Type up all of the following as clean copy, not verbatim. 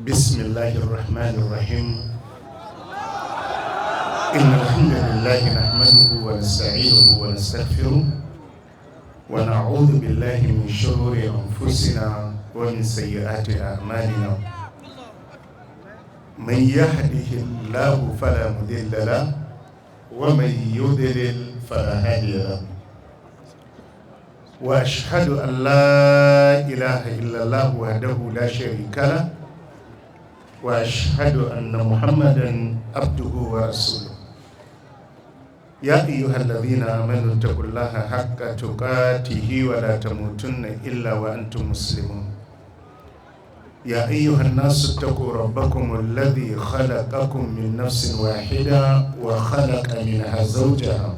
بسم الله الرحمن الرحيم إن الحمد لله نحمده ونستعينه ونستغفره ونعوذ بالله من شرور أنفسنا ومن سيئات أعمالنا من يهده الله فلا مضل له ومن يضلل فلا هادي له وأشهد أن لا إله إلا الله وحده لا شريك له وأشهد أن محمدا عبده ورسوله يا أيها الذين آمنوا اتقوا الله حق تقاته ولا تموتن إلا وأنتم مسلمون يا أيها الناس اتقوا ربكم الذي خلقكم من نفس واحدة وخلق منها زوجها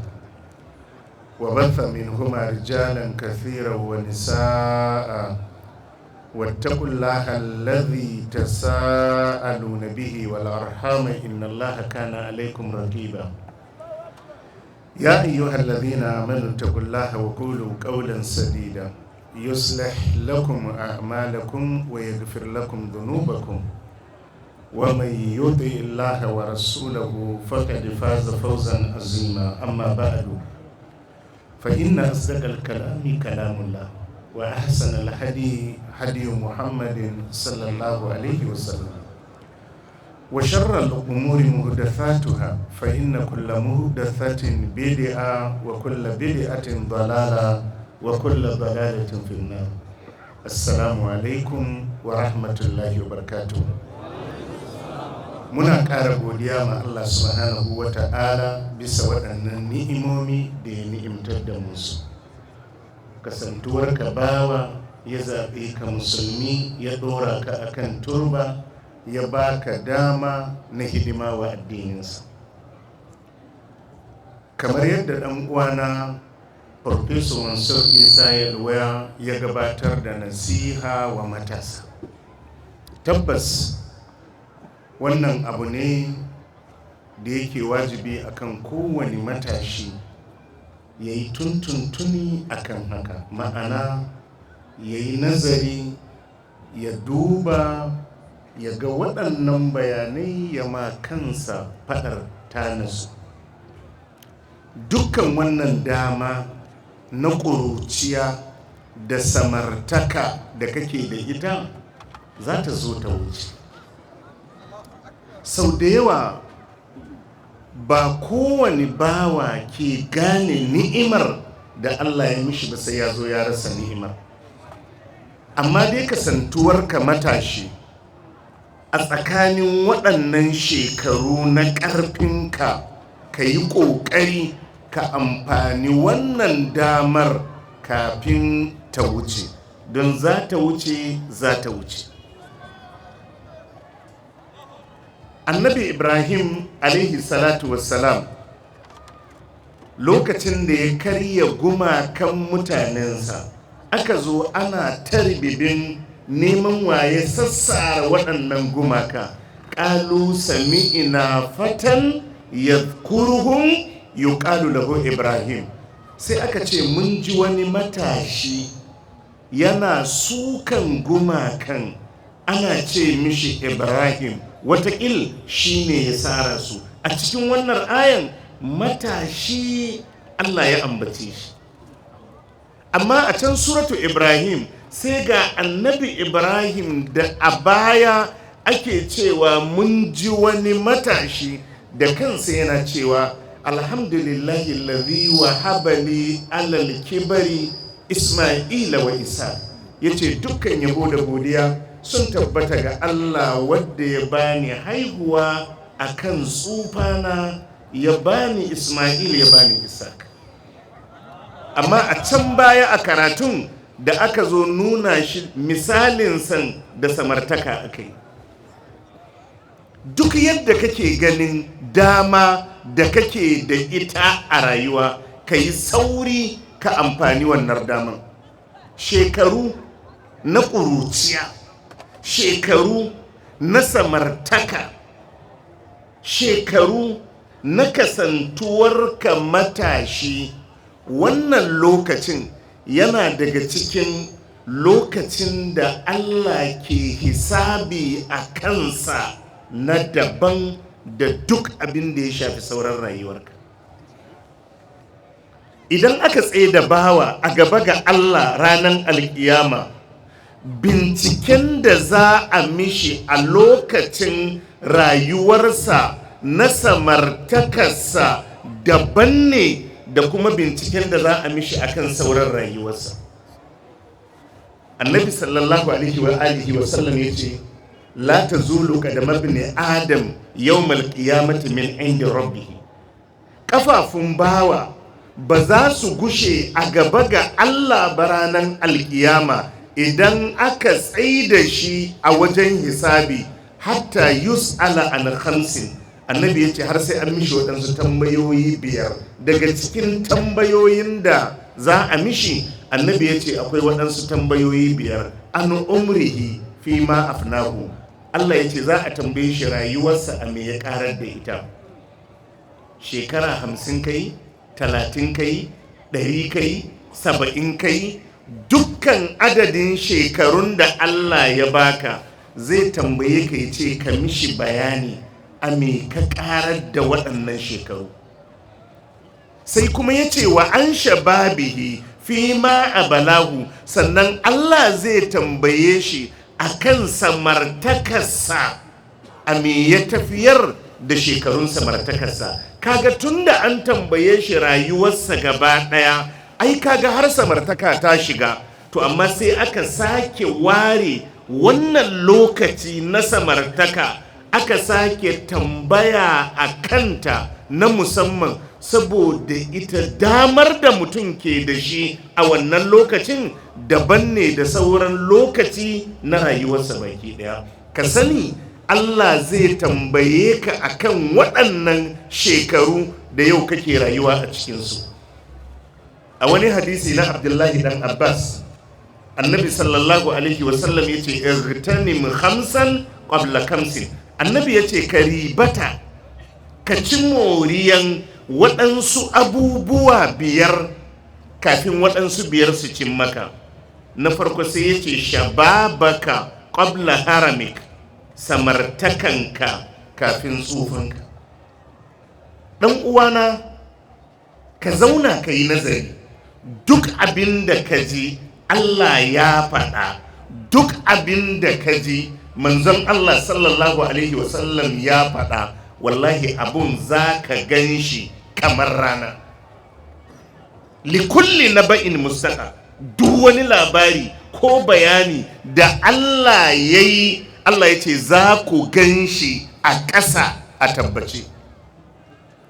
وبث منهما رجالا كثيرا ونساء واتقوا الله الذي تساءلون به والأرحام إن الله كان عليكم رقيبا يا أيها الذين آمنوا اتقوا الله وقولوا قولا سديدا يصلح لكم أعمالكم ويغفر لكم ذنوبكم ومن يطع الله ورسوله فقد فاز فوزا عظيما أما بعد فإن أصدق الكلام كلام الله وأحسن الهدي هدي محمد صلى الله عليه وسلم وشر الأمور محدثاتها فإن كل محدثة بدعة وكل بدعة ضلالة وكل ضلالة في النار. السلام عليكم ورحمة الله وبركاته. Muna ƙara godiya ma Allah subhanahu wa ta'ala bisa waɗannan ni'imomi da ya ni'imtar da musu. Kasantuwar ka bawa ya zaɓe ka musulmi ya ɗora ka akan turba ya baka dama na hidima wa addininsa. Kamar yadda ɗan uwana Profesor Mansur Isa Yalwa ya gabatar da nasiha wa matasa. Tabbas wannan abu ne da yake wajibi akan kowane matashi ya yi tuntuntuni akan haka, ma'ana ya yi nazari ya duba ya ga waɗannan bayanai ya ma kansa faɗar tanasu. Dukkan wannan dama na ƙuruciya da samartaka da kake da ita za ta zo ta wuce. Sau da yawa ba kowane bawa ke gane ni'imar da Allah ya mishi ba sai ya zo ya rasa ni'imar. Amma dai kasantuwarka matashi a tsakanin waɗannan shekaru na ƙarfinka ka yi ƙoƙari ka amfani wannan damar kafin ta wuce, don za ta wuce za ta wuce. Annabi Ibrahim alaihi salatu wassalam lokacin da ya karya gumakan mutanensa aka zo ana tarbibin neman waye sassara waɗannan gumaka. Ƙalu sami'ina fatan yadhkuruhum yuqalu lahu Ibrahim. Sai aka ce mun ji wani matashi yana sukan gumakan ana ce mishi Ibrahim, wataƙil shi ne ya tsara su. A cikin wannan ayan matashi Allah ya ambace shi, amma a can suratu Ibrahim sai ga annabi Ibrahim da a baya ake cewa mun ji wani matashi da kansa yana cewa alhamdulillahi allazi wahaba li alal kibari Isma'ila wa Isa. Yace dukkan yabo da godiya sun tabbata ga Allah wadda ya bani haihuwa akan tsufana, ya bani Isma'il ya bani Isaac. Amma a can baya a karatun da aka zo nuna shi misalin san da samartaka akai. Duk yadda kake ganin dama da kake da ita a rayuwa, ka yi sauri ka amfani wannan daman. Shekaru na ƙuruciya, shekaru na samartaka, shekaru na kasantuwarka matashi, wannan lokacin yana daga cikin lokacin da Allah ke hisabi a kansa na daban da duk abin da ya shafi sauran rayuwarka. Idan aka tsaye da bawa a gaba ga Allah ranar alkiyama, binciken da za a mishi a lokacin rayuwarsa na samartakarsa daban ne da kuma binciken da za a mishi akan sauran rayuwarsa. Annabi sallallahu alaihi wa alihi wa sallam yace la tazulu qadama ibn adam yawmal qiyamati min indi rabbih. Kafafun bawa ba za su gushe a gaba ga Allah baranan alkiyama idan aka tsaida shi a wajen hisabi hatta yus'ala an khamsin. Annabi yace har sai an mishi waɗansu tambayoyi 5. Daga cikin tambayoyin da za a mishi, annabi ya ce akwai waɗansu tambayoyi 5. An umrihi fi ma afnahu. Allah ya ce za a tambaye shi rayuwarsa a me ya karar da ita. Shekara 50 kai, 30 kai, 100 kai, 70 kai, dukkan adadin shekarun da Allah ya baka zai tambaye ka, ya ce ka mishi bayani a me ka karar da waɗannan shekaru. Sai kuma ya ce wa an shababihi fi ma a balahu, sannan Allah zai tambaye shi a kan samartakarsa a me ya tafiyar da shekarun samartakarsa. Kaga tun da an tambaye shi rayuwarsa gaba ɗaya, ai kaga har samartaka ta shiga. To amma sai aka sake ware wannan lokaci na samartaka, aka sake tambaya a kanta na musamman, saboda ita damar da mutum ke da shi a wannan lokacin daban ne da sauran lokaci na rayuwarsa baki daya. Ka sani Allah zai tambaye ka akan waɗannan shekaru da yau kake rayuwa a cikinsu. A wani hadisi na Abdullahi dan Abbas, annabi sallallahu alaihi wasallam ya ce irtanim khamsan qabla kamsin. Annabi ya ce ka ribata, ka ci moriyan waɗansu abubuwa 5 kafin waɗansu 5 su cin maka. Na farko sai ya ce shababaka qabla haramik, samartakanka kafin tsufanka. ɗan uwana, ka zauna ka yi nazari. Duk abin da ka ji Allah ya faɗa, duk abin da ka ji manzon Allah sallallahu alaihi wasallam ya faɗa, wallahi abun za ka gan shi kamar rana. Likulli naba'in mustaqar. Duk wani labari ko bayani da Allah ya yi, Allah ya ce za ku gan shi a ƙasa a tabbace.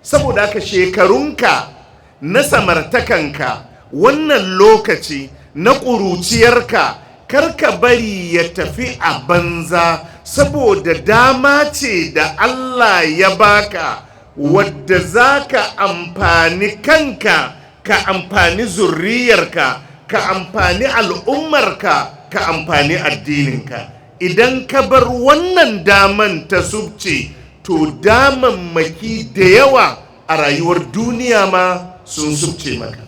Saboda haka shekarunka na samartakanka, wannan lokaci na ƙuruciyarka, karka bari ya tafi a banza, saboda dama ce da Allah ya baka wadda za ka amfani kanka, ka amfani zurriyarka, ka amfani al'ummarka, ka amfani addininka. Idan ka bar wannan daman ta subce, to damammaki da yawa a rayuwar duniya ma sun subce maka.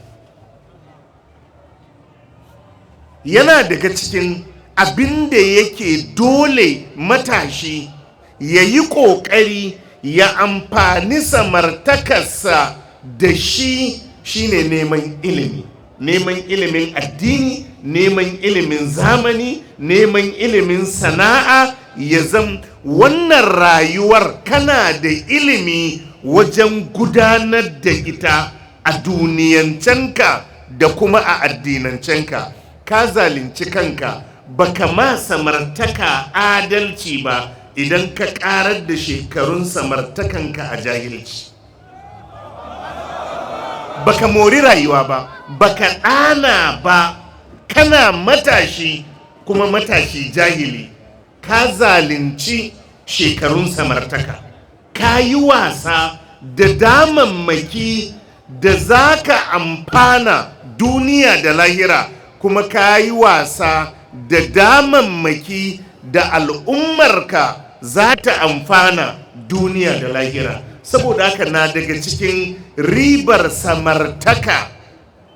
Yana daga cikin abin da yake dole matashi ya yi ƙoƙari ya amfani samartakarsa da shi, shine neman ilimi. Neman ilimin addini, neman ilimin zamani, neman ilimin sana'a. Ya zam wannan rayuwar kana da ilimi wajen gudanar da ita a duniyancenka da kuma a addinancenka. Ka zalunci kanka, baka ma samartaka adalci ba idan ka karar da shekarun samartakanka a jahilci. Baka mori rayuwa ba, baka ɗana ba, kana matashi kuma matashi jahili. Ka zalunci shekarun samartaka, ka yi wasa da damammaki da za ka amfana duniya da lahira, kuma ka yi wasa da damammaki da al'ummarka za ta amfana duniya da lahira. Saboda haka na daga cikin ribar samartaka,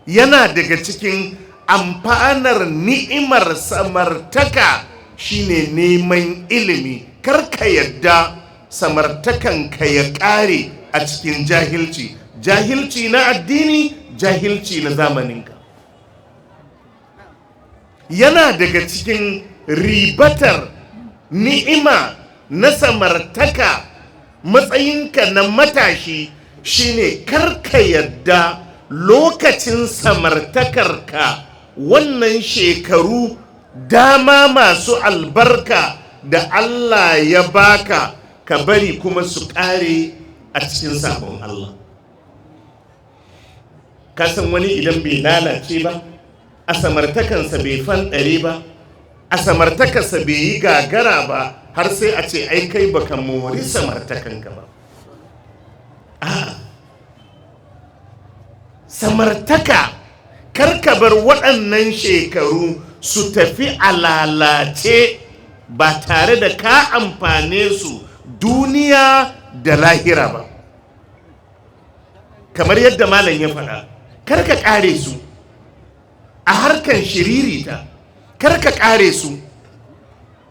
yana daga cikin amfanar ni'imar samartaka shine neman ilimi. Karka yadda samartakanka ya ƙare a cikin jahilci, jahilci na addini, jahilci na zamaninka. Yana daga cikin ribatar ni'ima na samartaka, matsayinka na matashi shine karka yadda lokacin samartakarka, wannan shekaru dama masu albarka da Allah ya baka, ka bari kuma su ƙare a cikin sabon Allah. Kasan wani idan bai lalace ba, a samartakansa bai fanɗare ba, a samartakarsa bai yi gagara ba, har sai a ce ai kai baka mori samartakanka ba. Samartaka, karka bar waɗannan shekaru su tafi a lalace ba tare da ka amfane su duniya da lahira ba. Kamar yadda malam ya faɗa, karka ƙare su a harkan shiririta, karka ƙare su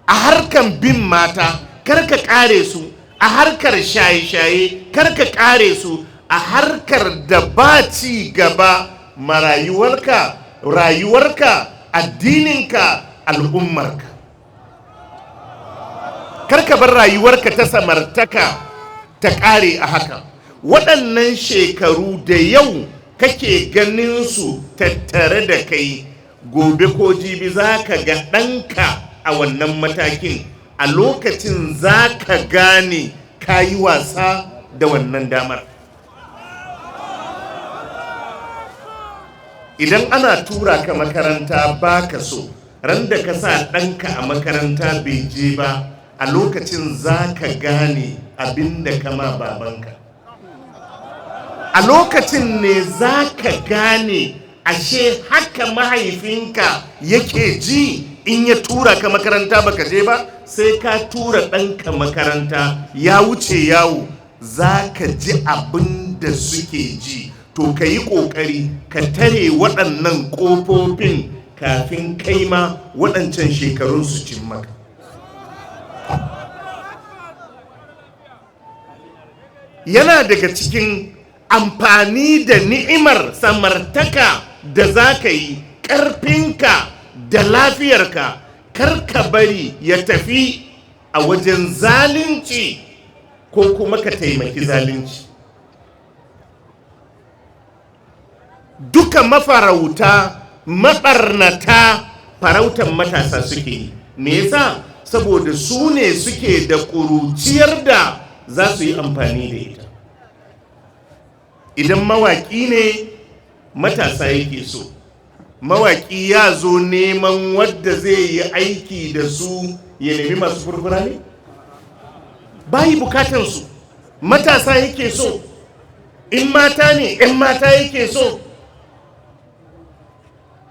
a harkan bin mata, karka ƙare su a harkar shaye-shaye, karka ƙare su a harkar da ba ci gaba ma rayuwarka, addininka, al'ummarka. Karka bar rayuwarka ta samartaka ta ƙare a haka. Waɗannan shekaru da yau kake ganin su tattare da kai, gobe ko jibi za ka ga ɗanka a wannan matakin. A lokacin za ka gane ka yi wasa da wannan damar. Idan ana tura ka makaranta ba ka so, ran da ka sa ɗanka a makaranta bai je ba, a lokacin za ka gane abin da kama babanka. A lokacin ne za ka gane ashe haka mahaifinka yake ji in ya tura ka makaranta baka je ba. Sai ka tura ɗanka makaranta ya wuce yawo, za ka ji abin da suke ji. To ka yi ƙoƙari ka tare waɗannan ƙofofin kafin kai ma waɗancan shekarun su cin maka. Yana daga cikin amfani da ni'imar samartaka da za ka yi, ƙarfinka da lafiyarka, kar ka bari ya tafi a wajen zalunci ko kuma ka taimaki zalunci. Duka mafarauta, maɓarnata, farautan matasa suke yi. Me yasa? Saboda su ne suke da ƙuruciyar da za su yi amfani da ita. Idan mawaƙi ne, matasa yake so. Mawaƙi ya zo neman wadda zai yi aiki da su, ya nemi masu furfura ne? Bayi bukatansu, matasa yake so. In mata ne, 'yan mata yake so.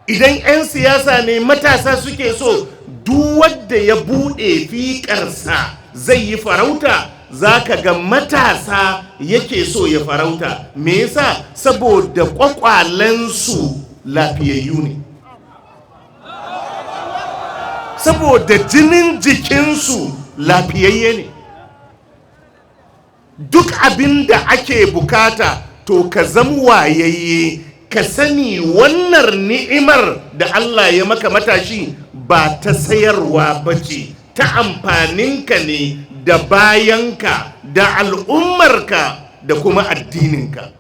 Idan 'yan siyasa ne, matasa suke so. Duk wadda ya buɗe fiƙarsa zai yi farauta, za ka ga matasa yake so ya farauta. Me yasa? Saboda ƙwaƙwalensu lafiyayyu ne, saboda jinin jikinsu lafiyayye ne. Duk abin da ake bukata, to ka zama wayayye, ka sani wannan ni'imar da Allah ya maka matashi ba ta sayarwa ba ce, ta amfaninka ne da bayanka da al'ummarka da kuma addininka.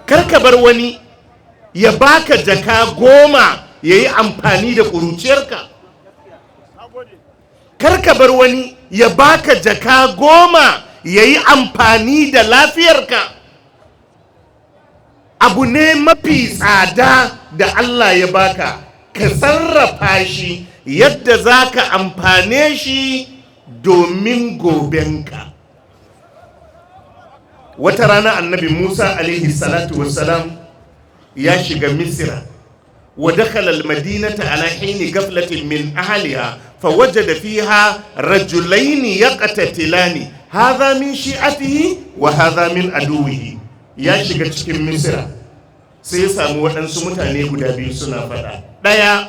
Karka bar wani ya baka jaka 10 ya yi amfani da ƙuruciyarka. Karka bar wani ya baka jaka 10 ya yi amfani da lafiyarka. Abu ne mafi tsada da Allah ya baka, ka sarrafa shi yadda za ka amfane shi domin gobenka. Wata rana annabi Musa alaihi salatu wassalam ya shiga Misira, wa dakhala al-madinata ala hini ghaflatin min ahliha fawajada fiha rajulaini yaqtatilani hadha min shi'atihi wa hadha min aduwihi. Ya shiga cikin Misira sai ya samu waɗansu mutane guda biyu suna faɗa. Ɗaya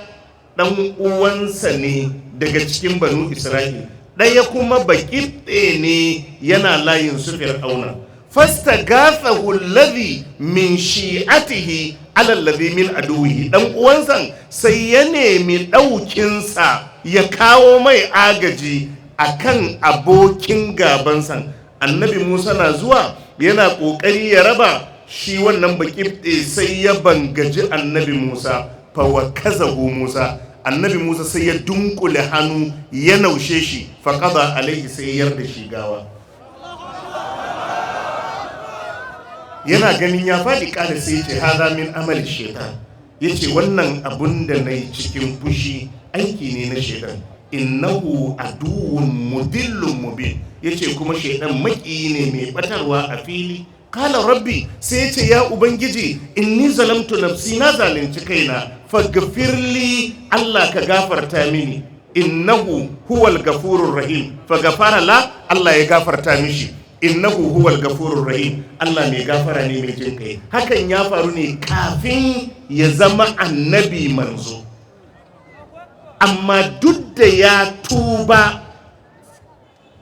ɗan uwansa ne daga cikin banu Isra'il, ɗaya kuma baƙibɗe ne yana layin su Fir'auna. Fastagathahu alladhi min shi'atihi ala alladhi min aduwihi. Ɗan uwansa sai ya nemi ɗaukinsa ya kawo mai agaji akan abokin gabansa. Annabi Musa na zuwa yana ƙoƙari ya raba, shi wannan baƙibɗe sai ya bangaji annabi Musa, fa wakazahu Musa. Annabi Musa sai ya dunkule hannu ya naushe shi, fa qada alaihi, sai ya yarda shi gawa. Yana ganin ya faɗi ƙara sai ya ce haza min amali shaitan. Ya ce wannan abun da na yi cikin fushi aiki ne na shaitan. Innahu aduwwun mudillun mubin. Ya ce kuma shaitan maki ne mai batarwa a fili. Kala rabbi, sai ya ce ya ubangiji, inni zalamtu nafsi, na zalunci kaina, faghfirli, Allah ka gafarta mini. Innahu huwal gafurur rahim. Faghfara la, Allah ya gafarta mishi. Innahu huwal gafurur rahim. Allah mai gafara ne mai jin kai. Hakan ya faru ne kafin ya zama annabi manzo. Amma duk da ya tuba,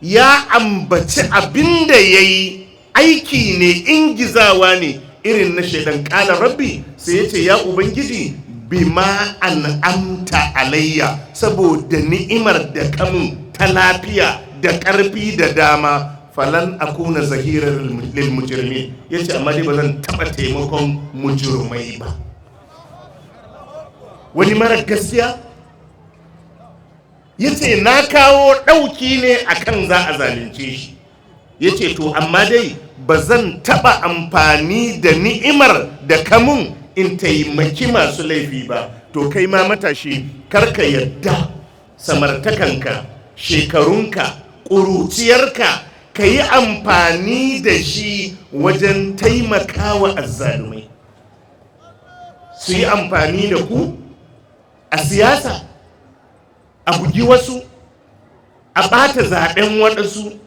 ya ambaci abinda yayi aiki ne, ingizawa ne irin na shaidan. Kala rabbi, sai ya ce ya ubangiji, bima an'amta alayya, saboda ni'imar da kamun ta lafiya da ƙarfi da dama, falan akuna zahirar lil mujrimin. Yace amma dai bazan taba taimakon mujrimai ba. Wani mara gaskiya yace na kawo ɗauki ne akan za a zalunce shi. Yace to amma dai bazan taba amfani da ni'imar da kamun in taimaki masu laifi ba. To kai ma matashi, karka yadda samartakanka, shekarunka, ƙuruciyarka ka yi amfani da shi wajen taimakawa azzalumai. Su yi amfani da ku a siyasa, a bugi wasu, a ɓata zaɓen waɗansu,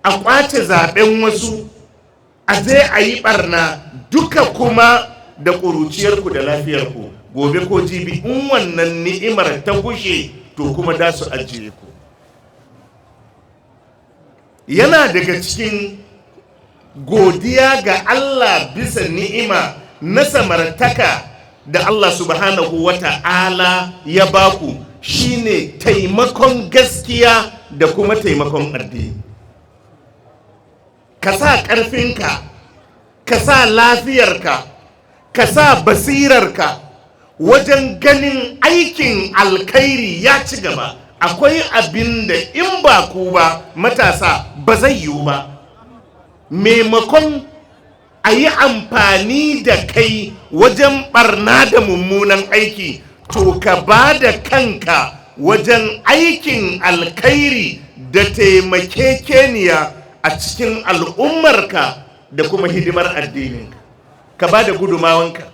a ƙwace zaɓen wasu, a zai a yi ɓarna, duka kuma da ƙuruciyarku da lafiyarku. Gobe ko jibi in wannan ni'imar ta gushe, to kuma da su ajiye ku. Yana daga cikin godiya ga Allah bisa ni'ima na samartaka da Allah subhanahu wa ta'ala ya baku, shine taimakon gaskiya da kuma taimakon addini. Ka sa ƙarfinka, ka sa lafiyarka, ka sa basirarka wajen ganin aikin alkhairi ya ci gaba. Akwai abin da in ba ku ba matasa ba zai yiwu ba. Maimakon a yi amfani da kai wajen barna da mummunan aiki, to ka ba da kanka wajen aikin alkhairi da taimakekeniya a cikin al'ummarka da kuma hidimar addininka. Ka ba da gudumawanka.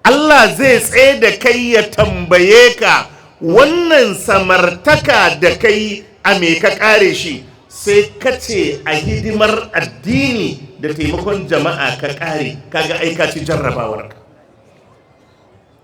Allah zai tsaye da kai ya tambaye ka, wannan samartaka da kai a me ka kare shi? Sai ka ce a hidimar addini da taimakon jama'a ka kare. Kaga aika ci jarrabawarka.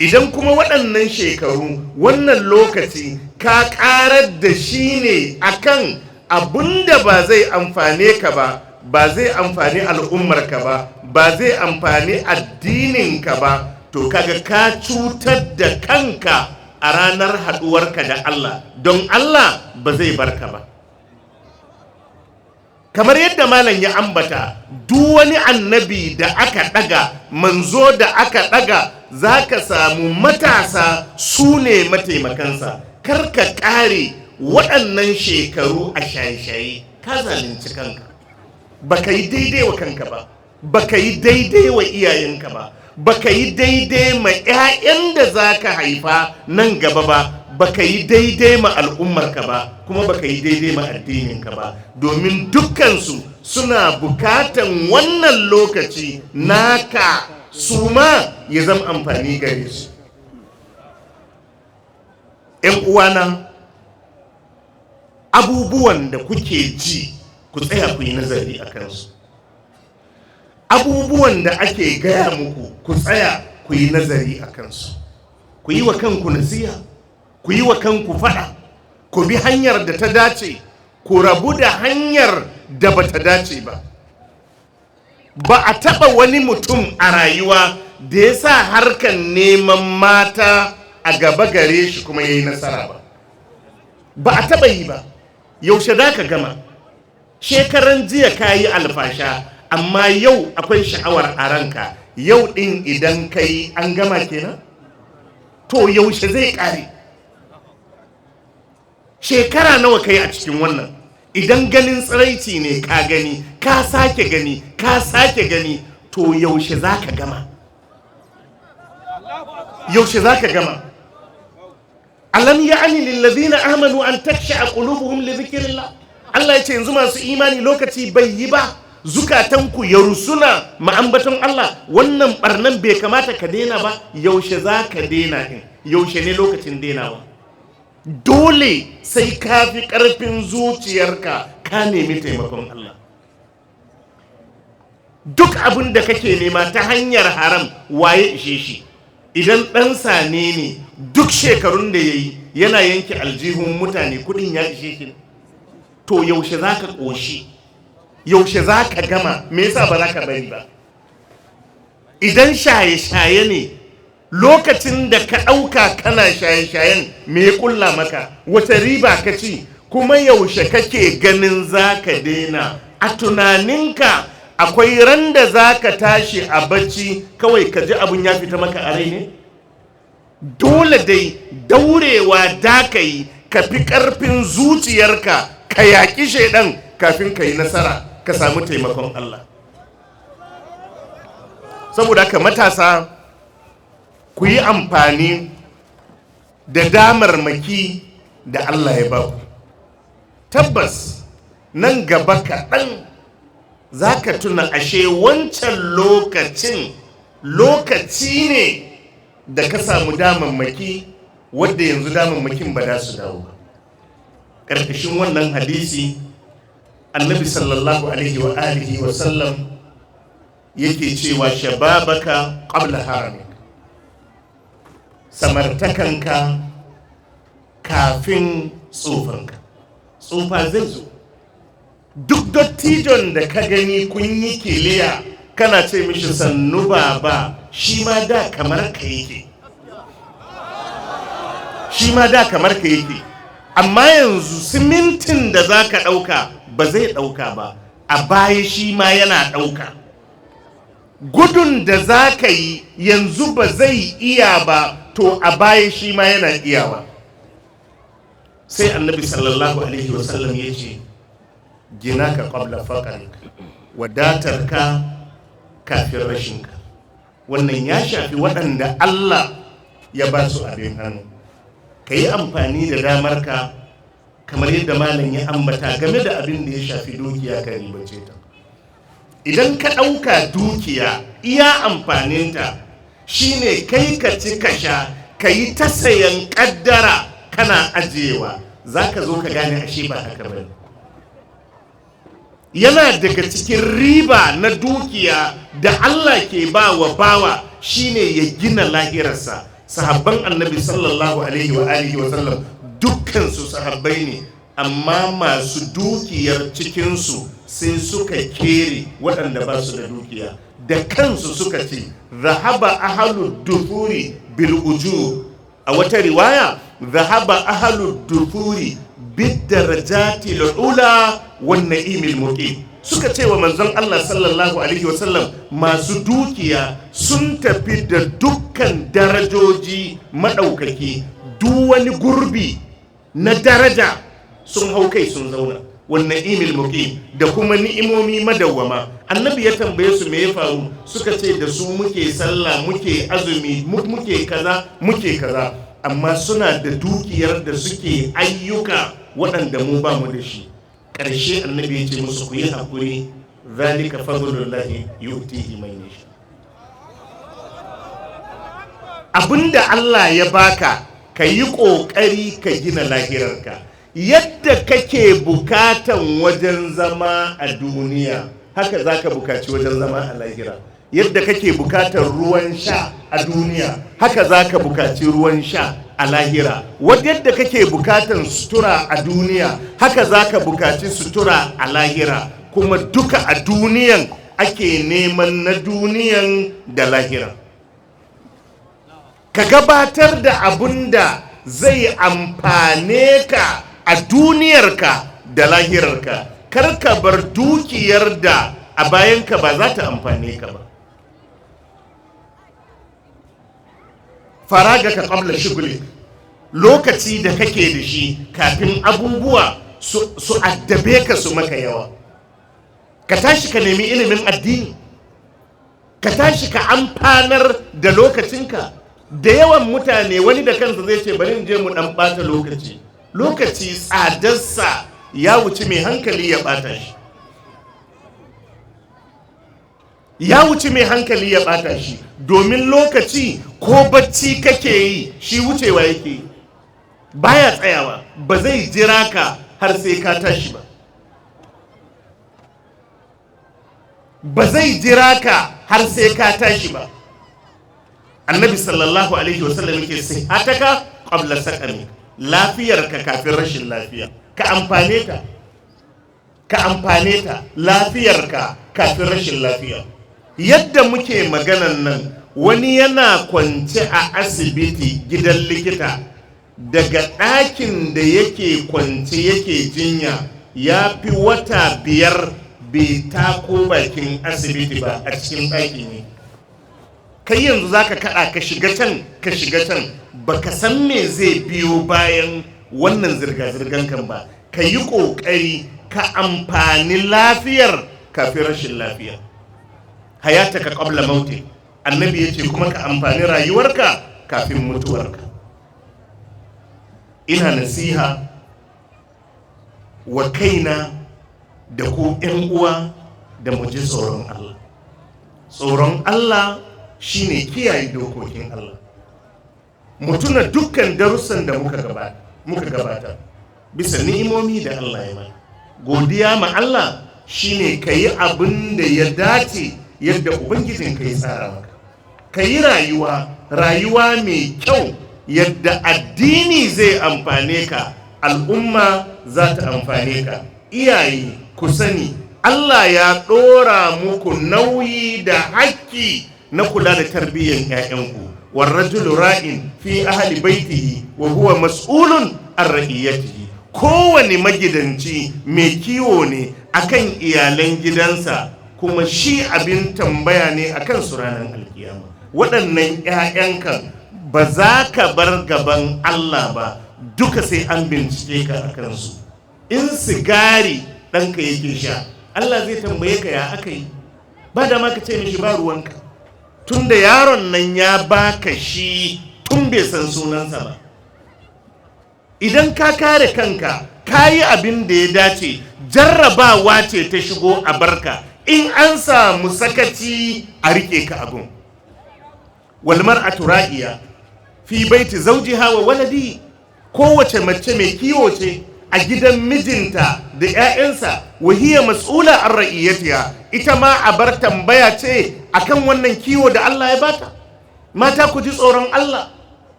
Idan kuma waɗannan shekaru, wannan lokaci ka karar da shi ne akan abinda ba zai amfane ka ba, ba zai amfani al'ummarka ba, ba zai amfani addininka ba, to kaga ka cutar da kanka a ranar haɗuwarka da Allah, don Allah ba zai barka ba. Kamar yadda malam ya ambata, duk wani annabi da aka ɗaga, manzo da aka ɗaga, za ka samu matasa su ne mataimakansa. Kar ka ƙare waɗannan shekaru a shaye-shaye, ka zalunci kanka. Baka yi daidai wa kanka ba, baka yi daidai wa iyayenka ba, baka yi daidai ma 'ya'yan da za ka haifa nan gaba ba, baka yi daidai ma al'ummarka ba, kuma baka yi daidai ma addininka ba, domin dukkansu suna bukatan wannan lokaci naka su ma ya zama amfani gare su. 'Yan uwana, abubuwan da kuke ji ku tsaya ku yi nazari a kansu. abubuwan da ake gaya muku ku tsaya ku yi nazari a kansu, ku yi wa kanku nasiha, ku yi wa kanku faɗa, ku bi hanyar da ta dace, ku rabu da hanyar da ba ta dace ba. Ba a taɓa wani mutum a rayuwa da ya sa harkar neman mata a gaba gare shi kuma ya yi nasara ba. Ba a taɓa yi ba. Yaushe za ka gama? Shekaran jiya ka yi alfasha, amma yau akwai sha'awar a ranka. Yau ɗin idan ka yi an gama kenan? To yaushe zai ƙare? Shekara nawa ka yi a cikin wannan? Idan ganin tsiraici ne ka gani, ka sake gani, ka sake gani, to yaushe za ka gama? Yaushe za ka gama? Alam ya'ani lillazina amanu an taksha'a qulubuhum li dhikrillah. Allah ya ce yanzu masu imani lokaci bai yi ba, zukatanku ya rusuna ma'ambaton Allah. Wannan barnan bai kamata ka daina ba. Yaushe za ka daina din? Yaushe ne lokacin dainawa? Dole sai ka fi ƙarfin zuciyarka ka nemi taimakon Allah. Duk abin da kake nema ta hanyar haram waye ishe shi? Idan ɗan sane ne duk shekarun da ya yi yana yanke aljihun mutane, kudin ya ishe shi. To yaushe za ka ƙoshi? Yaushe za ka gama? Me yasa ba za ka bari ba? Idan shaye-shaye ne, lokacin da ka ɗauka kana shaye-shayen me ya ƙulla maka? Wata riba ka ci? Kuma yaushe kake ganin za ka daina? A tunaninka akwai ran da za ka tashi a bacci kawai ka ji abin ya fita maka a rai ne? Dole dai daurewa da ka yi, ka fi ƙarfin zuciyarka, ka yaƙi shaidan kafin ka yi nasara, ka samu taimakon Allah. Saboda haka matasa, ku yi amfani da damarmaki da Allah ya ba ku. Tabbas nan gaba kaɗan za ka tuna ashe wancan lokaci ne da ka samu damammaki wadda yanzu damammakin ba za su dawo ba. Ƙarƙashin wannan hadisi annabi sallallahu alaihi wa alihi wa sallam yake cewa shababaka qabla haramik, samartakanka kafin tsufanka. Tsufa zai zo. Duk dattijon da ka gani kun yi kiliya kana ce mishi sannu baba, shi ma da kamar ka yake, shi ma da kamar ka yake. Amma yanzu simintin da za ka ɗauka ba zai ɗauka ba, a baya shi ma yana ɗauka. Gudun da za ka yi yanzu ba zai iya ba, to a baya shi ma yana iyawa. Sai annabi sallallahu alaihi wasallam ya ce, gina ka qabla faqrik, wadatar ka kafin rashinka. Wannan ya shafi waɗanda Allah ya ba su abin hannu. Ka yi amfani da damarka kamar yadda malam ya ambata game da abin da ya shafi dukiya, ka ribace ta. Idan ka ɗauka dukiya iya amfaninta shine kai ka ci ka sha, ka yi ta sayan ƙaddara kana ajiyewa, za ka zo ka gane ashe ba haka ba. Yana daga cikin riba na dukiya da Allah ke ba wa bawa shine ya gina lahirarsa. Sahabban annabi sallallahu alaihi wa alihi wa sallam dukkansu sahabbai ne, amma masu dukiyar cikinsu sai suka kere waɗanda ba su da dukiya. Da kansu suka ce zahaba ahlud dufuri bil ujur, a wata riwaya zahaba ahlud dufuri bid darajati al-ula wan na'imil muqim. Suka ce wa manzon Allah sallallahu alaihi wasallam masu dukiya sun tafi da dukkan darajoji madaukaki, duk wani gurbi na daraja sun hau kai sun zauna. Wan na'imil muqim, da kuma ni'imomi madawwama. Annabi ya tambaye su me ya faru, suka ce da su muke sallah, muke azumi, muke kaza, muke kaza, amma suna da dukiyar da suke ayyuka waɗanda mu ba mu da shi. Ƙarshe annabi ya ce musu ku yi haƙuri, zalika fadlullahi yu'tihi man yasha. Abinda Allah ya baka, ka yi ƙoƙari ka gina lahirarka. Yadda kake bukatan wajen zama a duniya, haka za ka bukaci wajen zama a lahira. Yadda kake bukatar ruwan sha a duniya, haka za ka bukaci ruwan sha a lahira. Yadda kake bukatar sutura a duniya, haka za ka bukaci sutura a lahira. Kuma duka a duniyan ake neman na duniyan da lahira. Ka gabatar da abun da zai amfane ka a duniyarka da lahirarka. Kar ka bar dukiyar da a bayanka ba za ta amfane ka ba. Faraga ka qabla shughlik, lokaci da kake da shi kafin abubuwa su addabe ka su maka yawa. Ka tashi ka nemi ilimin addini, ka tashi ka amfanar da lokacinka. Da yawan mutane wani da kansa zai ce bari in je mu dan bata lokaci. Lokaci tsadarsa ya wuce mai hankali ya bata shi. Ya wuce mai hankali ya bata shi, domin lokaci ko bacci kake yi shi wucewa yake yi, baya tsayawa. Ba zai jira ka har sai ka tashi ba. Ba zai jira ka har sai ka tashi ba. Annabi sallallahu alaihi wasallam yake sai hataka qabla saqami, lafiyarka kafin rashin lafiya. Ka amfane ta, ka amfane ta, lafiyarka kafin rashin lafiya. Yadda muke maganan nan, wani yana kwance a asibiti gidan likita, daga ɗakin da yake kwance yake jinya ya fi wata 5 bai tako bakin asibiti ba, a cikin ɗaki ne. Kai yanzu za ka kaɗa ka shiga can ka shiga can, baka san me zai biyo bayan wannan zirga-zirgan kan ba. Ka yi ƙoƙari ka amfani lafiyar kafin rashin lafiya. Hayataka qabla mauti, annabi ya ce kuma ka amfani rayuwarka kafin mutuwarka. Ina nasiha wa kaina da ku ‘yan uwa da mu ji tsoron Allah. Tsoron Allah shine kiyaye dokokin Allah. Mu tuna dukkan darussan da muka gabata bisa ni'imomi da Allah ya mana. Godiya ma Allah shine kayi abin da ya dace yadda ubangijin ka ya tsara maka. Kayi rayuwa mai kyau yadda addini zai amfane ka, al'umma za ta amfane ka. Iyaye ku sani Allah ya ɗora muku nauyi da haƙƙi na kula da tarbiyyar 'ya'yanku. Warrajulu ra'in fi ahli baitihi wa huwa mas'ulun an ra'iyatihi. Kowane magidanci mai kiwo ne akan iyalan gidansa, kuma shi abin tambaya ne akan su ranar alkiyama. Waɗannan 'ya'yanka ba za ka bar gaban Allah ba, duka sai an bincike ka akan su. In sigari ɗanka yake sha, Allah zai tambaye ka ya aka yi. Ba da ma ka ce mishi ba ruwanka, tunda yaron nan ya baka shi tun bai san sunansa ba. Idan ka kare kanka, ka yi abin da ya dace, jarrabawa ce ta shigo a barka. In an samu sakaci a rike ka abun. Wal mar'atu ra'iya fi baiti zawjiha wa waladi. Kowace mace mai kiwo ce a gidan mijinta da 'ya'yansa. Wa hiya mas'ula an ra'iyatiha. Ita ma a bar tambaya ce akan wannan kiwo da Allah ya bata. Mata ku ji tsoron Allah,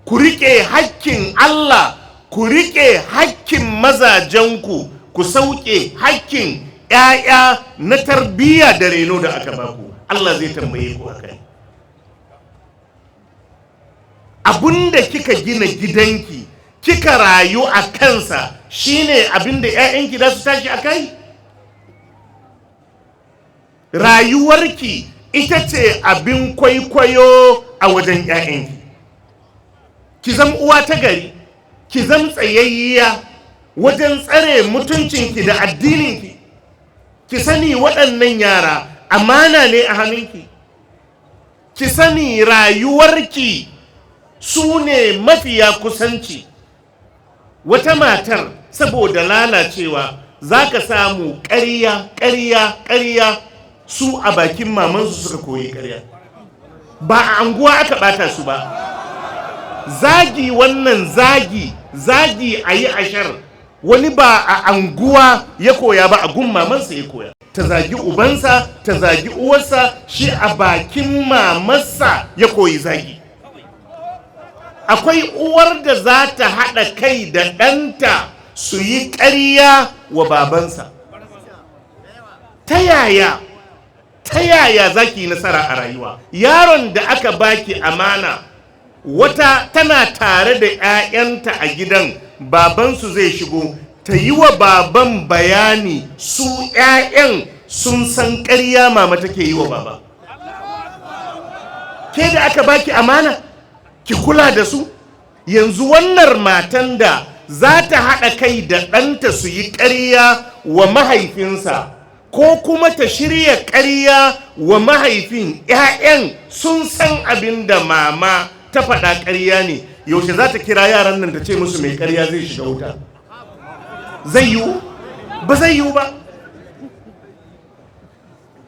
ku riƙe hakkin Allah, ku riƙe hakkin mazajenku, ku sauke hakkin 'ya'ya na tarbiyya da reno da aka baku. Allah zai tambaye ku akai. Abinda kika gina gidanki, kika rayu a kansa, shine abinda 'ya'yanki za su tashi a kai. Rayuwarki ita ce abin kwaikwayo a wajen 'ya'yanki. Ki zama uwa ta gari, ki zama tsayayya wajen tsare mutuncinki da addininki. Ki sani waɗannan yara amana ne a hannunki. Ki sani rayuwarki su ne mafiya kusanci. Wata matar saboda lalacewa za ka samu ƙarya su a bakin mamansu suka koyi ƙarya. Ba a anguwa aka ɓata su ba. Zagi wannan zagi a yi ashar wani ba a anguwa ya koya ba, a gun mamansa ya koya. Ta zagi ubansa, ta zagi uwarsa, shi a bakin mamarsa ya koyi zagi. Akwai uwar da za ta haɗa kai da ɗanta su yi ƙarya wa babansa. Ta yaya za ki yi nasara a rayuwa? Yaron da aka baki amana, wata tana tare da 'ya'yanta a gidan, babansu zai shigo, ta yi wa baban bayani, su 'ya'yan sun san ƙarya mama take yi wa baba. Ke da aka baki amana, ki kula da su. Yanzu wannan matan da za ta haɗa kai da ɗanta su yi ƙarya wa mahaifinsa, ko kuma ta shirya ƙarya wa mahaifin, 'ya'yan sun san abin da mama ta faɗa ƙarya ne, yaushe za ta kira yaran nan ta ce musu mai ƙarya zai shiga wuta? Zai yiwu? Ba zai yiwu ba.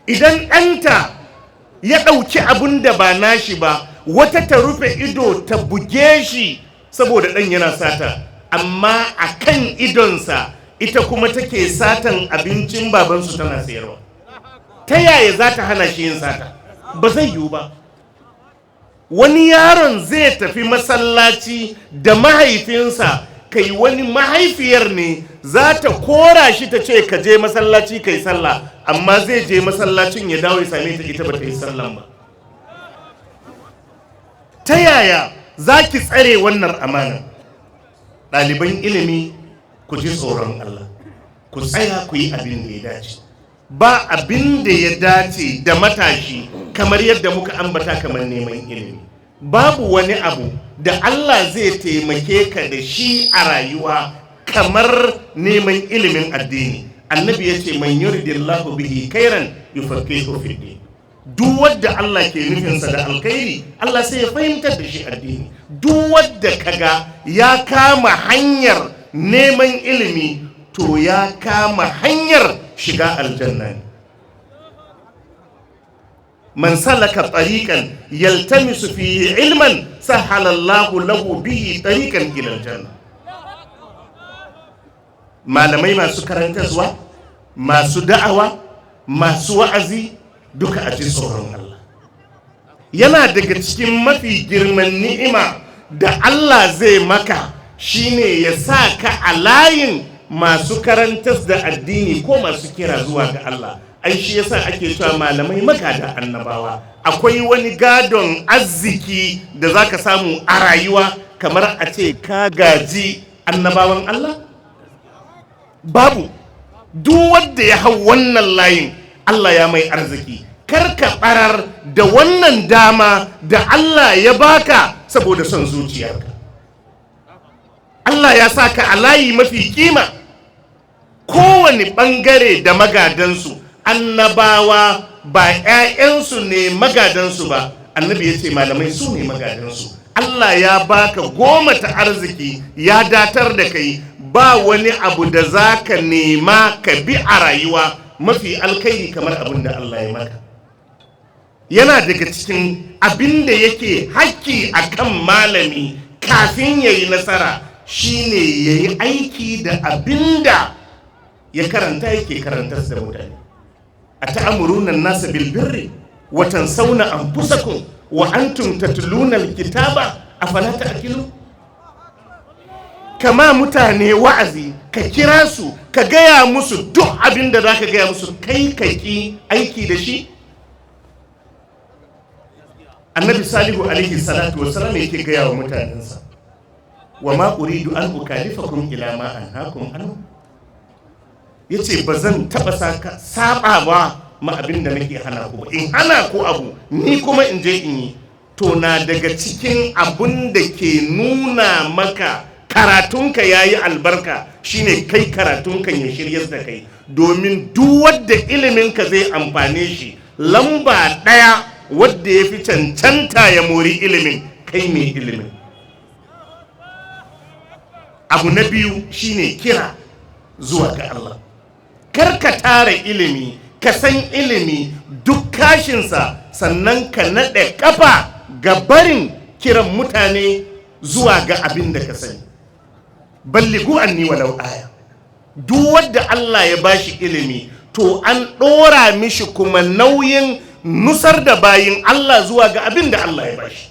Idan ɗanta ya ɗauki abin da ba nashi ba, wata ta rufe ido ta buge shi saboda ɗan yana sata, amma a kan idonsa ita kuma take satan abincin babansu tana sayarwa. Ta yaya za ta hana shi yin sata? Ba zai yiwu ba. Wani yaron zai tafi masallaci da mahaifinsa, kai wani mahaifiyar ne za ta kora shi ta ce ka je masallaci kai sallah, amma zai je masallacin ya dawo ya same ta ita ba ta yi sallan ba. Ta yaya za ki tsare wannan amana? Ɗaliban ilimi, ku ji tsoron Allah, ku tsaya ku yi abin da ya dace. Ba abin da ya dace da matashi kamar yadda muka ambata, kamar neman ilimi. Babu wani abu da Allah zai taimake ka da shi a rayuwa kamar neman ilimin addini. Annabi ya ce, man yuridillahu bihi khairan yufaqihu fid din. Duk wadda Allah ke nufinsa da alkhairi, Allah sai ya fahimtar da shi addini. Duk wadda kaga ya kama hanyar neman ilimi, to ya kama hanyar shiga aljanna ne. Man salaka tariqan yaltamisu fihi ilman sahala Allahu lahu bihi tariqan ila aljanna. Malamai masu karantarwa, masu da'awa, masu wa'azi, duka a ji tsoron Allah. Yana daga cikin mafi girman ni'ima da Allah zai maka, shine ya sa ka a layin masu karantar da addini ko masu kira zuwa ga Allah. Ai shi yasa ake cewa malamai magada annabawa. Akwai wani gadon arziki da zaka samu a rayuwa kamar a ce ka gaji annabawan Allah? Babu. Duk wanda ya hau wannan layin, Allah ya mai arziki. Kar ka barar da wannan dama da Allah ya baka saboda son zuciyarka. Allah ya saka a layi mafi kima. Kowane bangare da magadansu, annabawa ba 'ya'yansu ne magadansu ba. Annabi ya ce malamai su ne magadansu. Allah ya baka goma ta arziki, ya datar da kai, ba wani abu da za ka nema ka bi a rayuwa mafi alkhairi kamar abin da Allah ya maka. Yana daga cikin abin da yake haƙƙi a kan malami kafin ya yi nasara, shine ya yi aiki da abin da ya karanta, yake karantar da mutane. A ta'amuruna nasa bil birri wa tansawna anfusakum wa antum tatluna alkitaba afala ta'qilun. Kama mutane wa'azi, ka kira su, ka gaya musu duk abin da zaka gaya musu, kai ka ki aiki da shi. Annabi Salihu alaihi salatu wassalam yake gaya wa mutanensa, wa ma uridu an ukalifakum ila ma anhaakum anhu. Yace bazan taba saba ba ma abin da nake hana ku ba. In hana ku abu, ni kuma in je in yi, to na daga cikin abun da ke nuna maka karatunka yayi albarka, shine kai karatunka ya shiryar da kai. Domin duk wanda iliminka zai amfane shi, lamba ɗaya wadda ya fi cancanta ya mori ilimin, kai mai ilimin. Abu na biyu shine kira zuwa ga Allah. Kar ka tara ilimi, ka san ilimi duk kashinsa, sannan ka naɗe ƙafa ga barin kiran mutane zuwa ga abin da ka sani. Balligu anni walau aya. duk wanda Allah ya bashi ilimi to an ɗora mishi kuma nauyin nusar da bayin Allah zuwa ga abin da Allah ya bashi.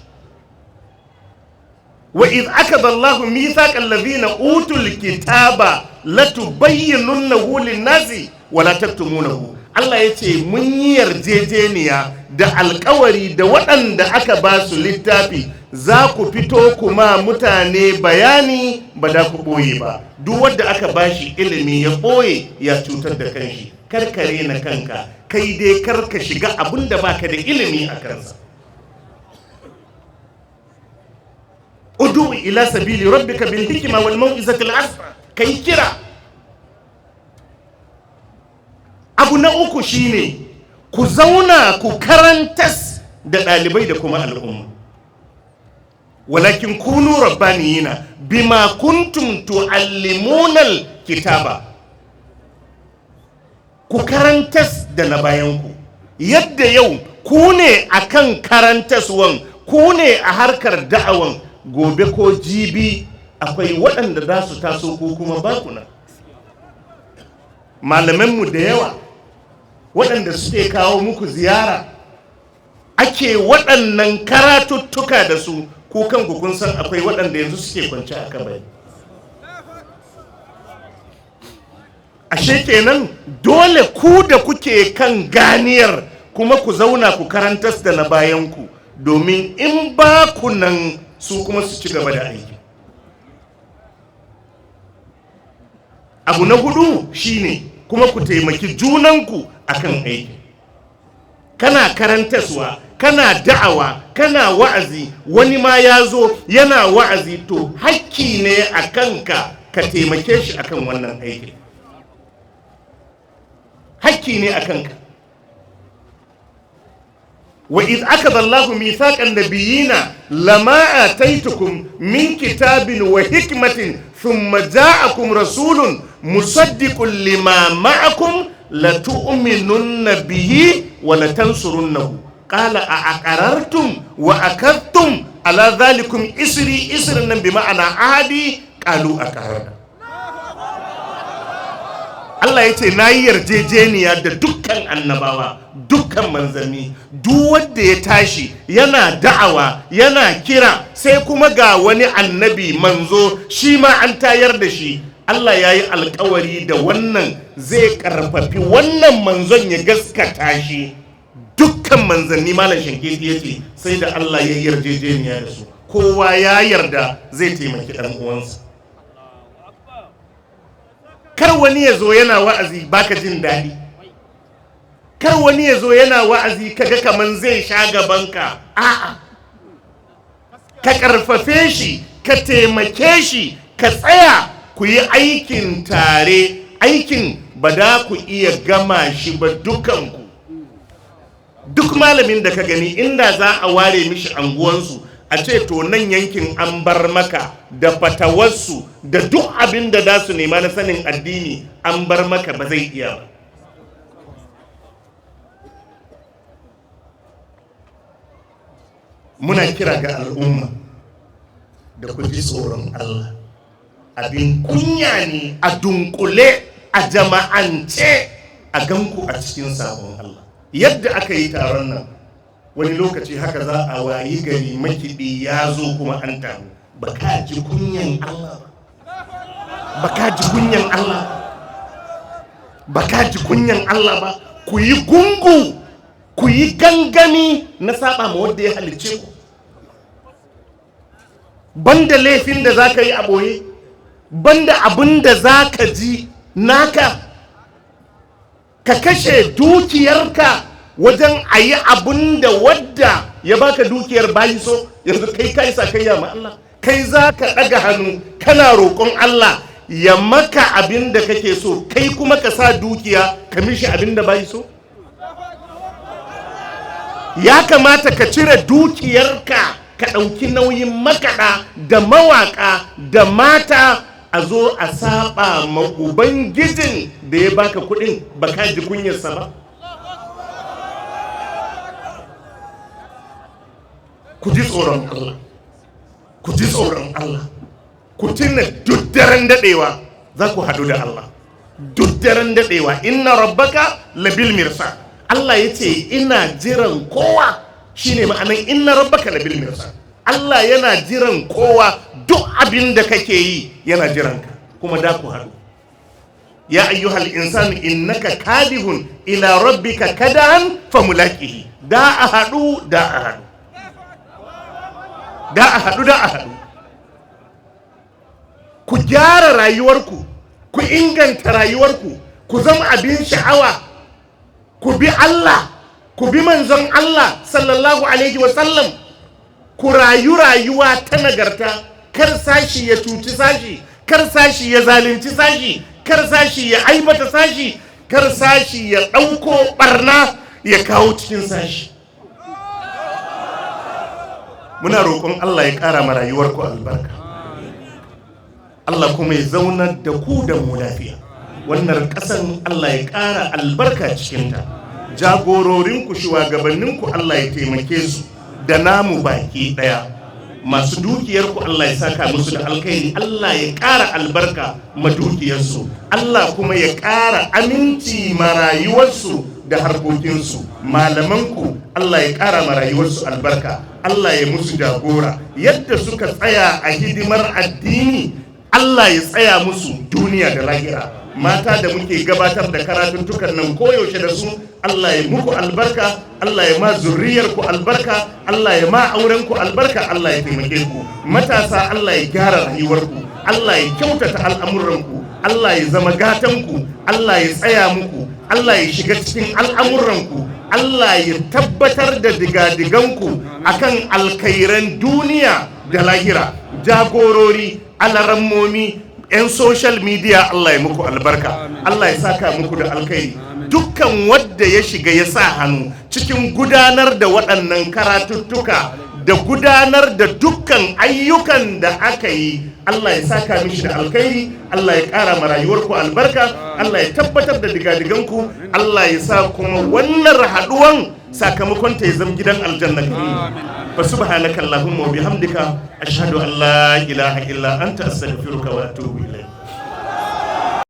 wa iz akada Allahu mithaqal ladhina utul kitaba latubayyinunnahu lin-nasi wa la taktumunahu. Allah ya ce mun yi yarjejeniya da alkawari da waɗanda aka ba su littafi za ku fito kuma mutane bayani ba da ku ɓoye ba. Duk wanda aka ba shi ilimi ya ɓoye ya cutar da kanshi. Karkare na kanka, kai dai karka shiga abin da baka da ilimi a kansa. Udu ila sabili rabbika bil hikma wal mau'izati al hasana. Kai kira. Abu na uku shine ku zauna ku karantas da ɗalibai da kuma al'umma. Walakin kunu rabbaniyina bima kuntum tuallimunal kitaba. Ku karantas da na bayanku. Yadda yau ku ne akan karantaswan, ku ne a harkar da'awan, gobe ko jibi akwai waɗanda za su taso ko kuma bakuna. Malamanmu da yawa waɗanda suke kawo muku ziyara ake waɗannan karatuttuka da su, ko kanku kun san akwai waɗanda yanzu suke kwance a kabari. Ashe kenan dole ku da kuke kan ganiyar kuma ku zauna ku karantas da na bayanku, domin in ba ku nan su kuma su ci gaba da aiki. Abu na hudu shine kuma ku taimaki junanku akan aiki. Kana karantaswa, kana da'awa, kana wa'azi, wani ma ya zo yana wa'azi, to hakki ne a kanka ka taimake shi akan wannan aiki. Hakki ne a kanka. wa iz akada Allahu mithaqan nabiyina lama ataitukum min kitabin wa hikmatin thumma ja'akum rasulun musaddiqun lima ma'akum latu'minunna bihi wa latansurunnahu qala a aqarartum wa akadtum ala dhalikum isran bi ma'ana ahadi qalu aqarna. Allah ya ce na yi yarjejeniya da dukkan annabawa, dukkan manzanni, duk wanda ya tashi yana da'awa yana kira sai kuma ga wani annabi manzo shi ma an tayar da shi. Allah ya yi alkawari da wannan zai karfafi wannan manzon ya gaskata shi. Dukkan manzanni Malam Shankiti ya ce sai da Allah ya yi yarjejeniya da su, kowa ya yarda zai taimaki ɗan uwansa. Kar wani ya zo yana wa'azi baka jin daɗi, kar wani ya zo yana wa'azi kaga kaman zai sha gabanka. A'a, ka ƙarfafe shi, ka taimake shi, ka tsaya ku yi aikin tare. Aikin ba da ku iya gama shi ba dukanku. Duk malamin da ka gani inda za a ware mishi anguwansu a ce to nan yankin an bar maka da fatawarsu da duk abin da za su nema na sanin addini an bar maka, ba zai iya ba. Muna kira ga al'umma da ku ji tsoron Allah. Abin kunya ne a dunkule a jama'ance a ganku a cikin sabon Allah. Yadda aka yi taron nan, wani lokaci haka za a wayi gari makiɗi ya zo kuma an taru. Ba ka ji kunyan Allah ba, ba ka ji kunyan Allah ba, ka ji kunyan Allah ba. Ku yi gungu, ku yi gangami na saba ma wanda ya halicce ku. Banda laifin da za ka yi a ɓoye, banda abin da za ka ji naka, ka kashe dukiyarka wajen a yi abin da wadda ya baka dukiyar bayi so. Yanzu kai sa kai ya ma Allah, kai za ka ɗaga hannu kana roƙon Allah ya maka abin da kake so, kai kuma ka sa dukiya ka mishi abin da bayi so. Ya kamata ka cire dukiyarka ka ɗauki nauyin makaɗa da mawaƙa da mata, a zo a saba ma ubangijin da ya baka kuɗin. Ba ka ji kunyarsa ba? Ku ji tsoron Allah, ku ji tsoron Allah, ku tuna duk daren daɗewa za ku haɗu da Allah. duk daren daɗewa. Inna rabbaka labil mirsa. Allah ya ce ina jiran kowa, shine ma'anan inna rabbaka labil mirsa. Allah yana jiran kowa, duk abin da kake yi yana jiranka, kuma da ku haɗu. Ya ayyuhal insanu innaka kadihun ila rabbika kadan famulaqihi. Da a haɗu, da a haɗu, da a haɗu, da a haɗu. Ku gyara rayuwarku, ku inganta rayuwarku, ku zama abin sha'awa, ku bi Allah, ku bi manzon Allah sallallahu alaihi wasallam, ku rayu rayuwa ta nagarta. Kar sashi ya cuci sashi, kar sashi ya zalunci sashi, kar sashi ya aibata sashi, kar sashi ya ɗauko ɓarna ya kawo cikin sashi. Muna roƙon Allah ya ƙara ma rayuwarku albarka, Allah kuma ya zaunar da ku da mu lafiya. Wannan ƙasan Allah ya ƙara albarka cikinta. Jagororinku, shugabanninku Allah ya taimake su da namu baki ɗaya. Masu dukiyarku Allah ya saka musu da alkhairi, Allah ya ƙara albarka ma dukiyarsu, Allah kuma ya ƙara aminci ma rayuwarsu da harkokinsu. Malamanku Allah ya ƙara ma rayuwarsu albarka, Allah ya musu jagora. Yadda suka tsaya a hidimar addini, Allah ya tsaya musu duniya da lahira. Mata da muke gabatar da karatuttukan nan koyaushe da su, Allah ya muku albarka, Allah ya ma zurriyarku albarka, Allah ya ma aurenku albarka, Allah ya taimake ku. Matasa Allah ya gyara rayuwarku, Allah ya kyautata al'amuranku, Allah ya zama gatanku, Allah ya tsaya muku, Allah ya shiga cikin al'amuranku, Allah ya tabbatar da digadiganku akan alkhairan duniya da lahira. Jagorori, alarammomi, 'yan social media Allah ya muku albarka, Allah ya saka muku da alkhairi. Dukkan wadda ya shiga ya sa hannu cikin gudanar da waɗannan karatuttuka da gudanar da dukkan ayyukan da aka yi, Allah ya saka mishi da alkhairi, Allah ya ƙara ma rayuwarku albarka, Allah ya tabbatar da digadiganku, Allah ya sa kuma wannan haɗuwan sakamakon ta ya zama gidan aljanna. Fa subhanaka allahumma wa bihamdika ashhadu an la ilaha illa anta astaghfiruka wa atubu ilayk.